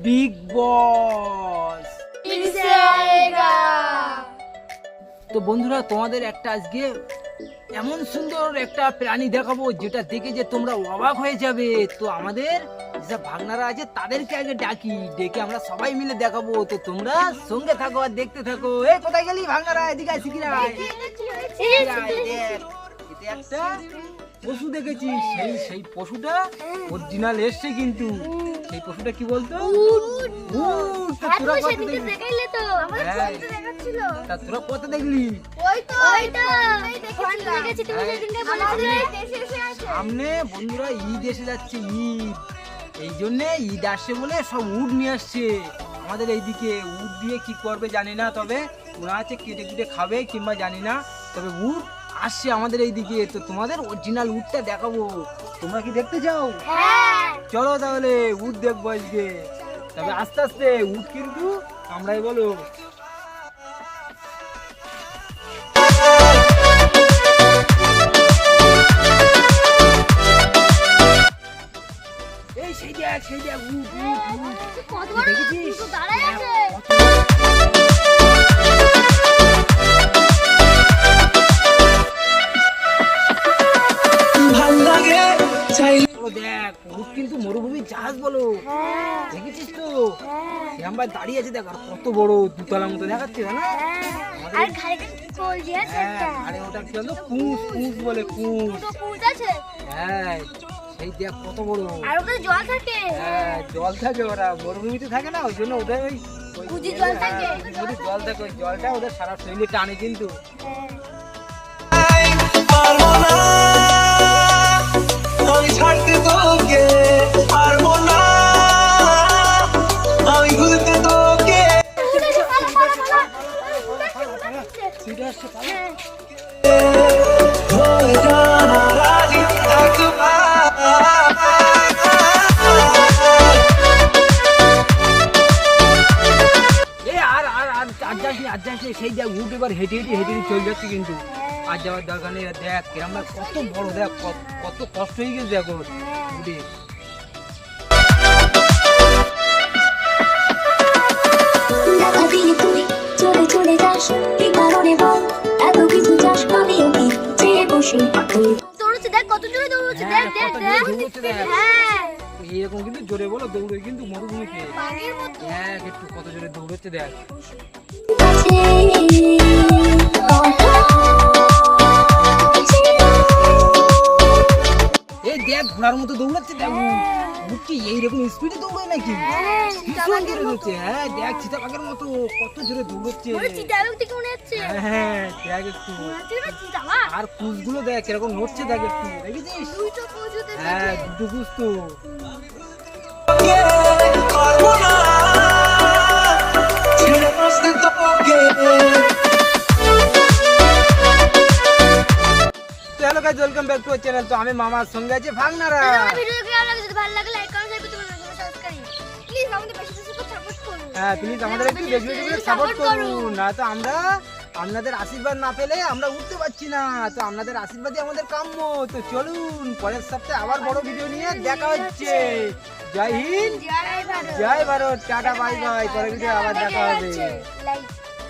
Big boss. তো বন্ধুরা তোমাদের একটা আজকে এমন সুন্দর একটা প্রাণী দেখাবো যেটা দেখে যে তোমরা অবাক হয়ে যাবে। তো আমাদের যেসব ভাগনারা আছে তাদেরকে আগে ডাকি, ডেকে আমরা সবাই মিলে দেখাবো। তো তোমরা সঙ্গে থাকো আর দেখতে থাকো। এই কোথায় গেলি ভাগনারা? এদিকে আয়, শিখিরা আয়। এটা একটা পশু দেখেছি, সেই পশুটা অরিজিনাল এসছে কিন্তু। সেই পশুটা কি বলতো? তোরা কত দেখলি? সামনে বন্ধুরা ঈদ এসে যাচ্ছে, ঈদ, এই জন্যে ঈদ আসছে বলে সব উট নিয়ে আসছে আমাদের এইদিকে। উট দিয়ে কি করবে জানি না, তবে মনে হচ্ছে কেটে কেটে খাবে কিংবা জানি না, তবে উট আসছে আমাদের এইদিকে। তো তোমাদের অরিজিনাল উটটা দেখাবো, তোমরা কি দেখতে চাও? চলো তাহলে উট দেখবো আজকে। তবে আস্তে আস্তে, উট কিন্তু আমরাই বলো। এই সেই দেখ উট দেখেছিস? দেখ উট কিন্তু মরুভূমির জাহাজ বলো, দেখেছিস তো? আমরা দাঁড়িয়ে আছে, দেখ আর কত বড়, দুতলা মতো দেখাচ্ছে না? আরে ওটা কি বলতো? কুঁচ বলে, কুঁচ। হ্যাঁ সেই দেখ কত বড়। জল থাকে। হ্যাঁ জল থাকে, ওরা মরুভূমিতে থাকে না, ওই জন্য ওদের ওই জল থাকে। জল থাকে, ওই জলটা ওদের সারা শরীরে টানে কিন্তু। আমি ছাড়তে তোকে পারবো না, আমি ভুলতে তোকে। সেই দেখ উঠ এবার হেঁটে চলে যাচ্ছে কিন্তু। আর যাওয়ার দরকার নেই। দেখ আমরা কত বড়, দেখ কত কষ্ট হয়ে গেছে দেখো উঠে। এরকম কিন্তু জোরে বলো দৌড়ে কিন্তু মরুভূমিতে। হ্যাঁ একটু কত জোরে দৌড়চ্ছে দেখ। এই দেখ ঘোড়ার মতো দৌড়াচ্ছে, দেখ বুঝছি এইরকম স্পিডে দৌড়ায় নাকি? ভীষণ জোরে দৌড়চ্ছে। হ্যাঁ দেখ চিতাবাঘের মতো কত জোরে দৌড়চ্ছে। হ্যাঁ দেখ একটু, আর কুঁচগুলো দেখ এরকম নড়ছে, দেখ একটু দেখেছিস? হ্যাঁ দুটো কুঁচ তো। Hello guys, welcome back to our channel. তো আমি মামার সঙ্গে আছে ভাগনারা। হ্যাঁ প্লিজ আমাদের একটু বেশি বেশি করে সাপোর্ট করুন, না তো আমরা আপনাদের আশীর্বাদ না পেলে আমরা উঠতে পারছি না। তো আপনাদের আশীর্বাদই আমাদের কাম্য। তো চলুন পরের সপ্তাহে আবার বড় ভিডিও নিয়ে দেখা হচ্ছে। জয় হিন্দ, জয় ভারত, টাটা বাই বাই। পরের ভিডিও আবার দেখা হবে।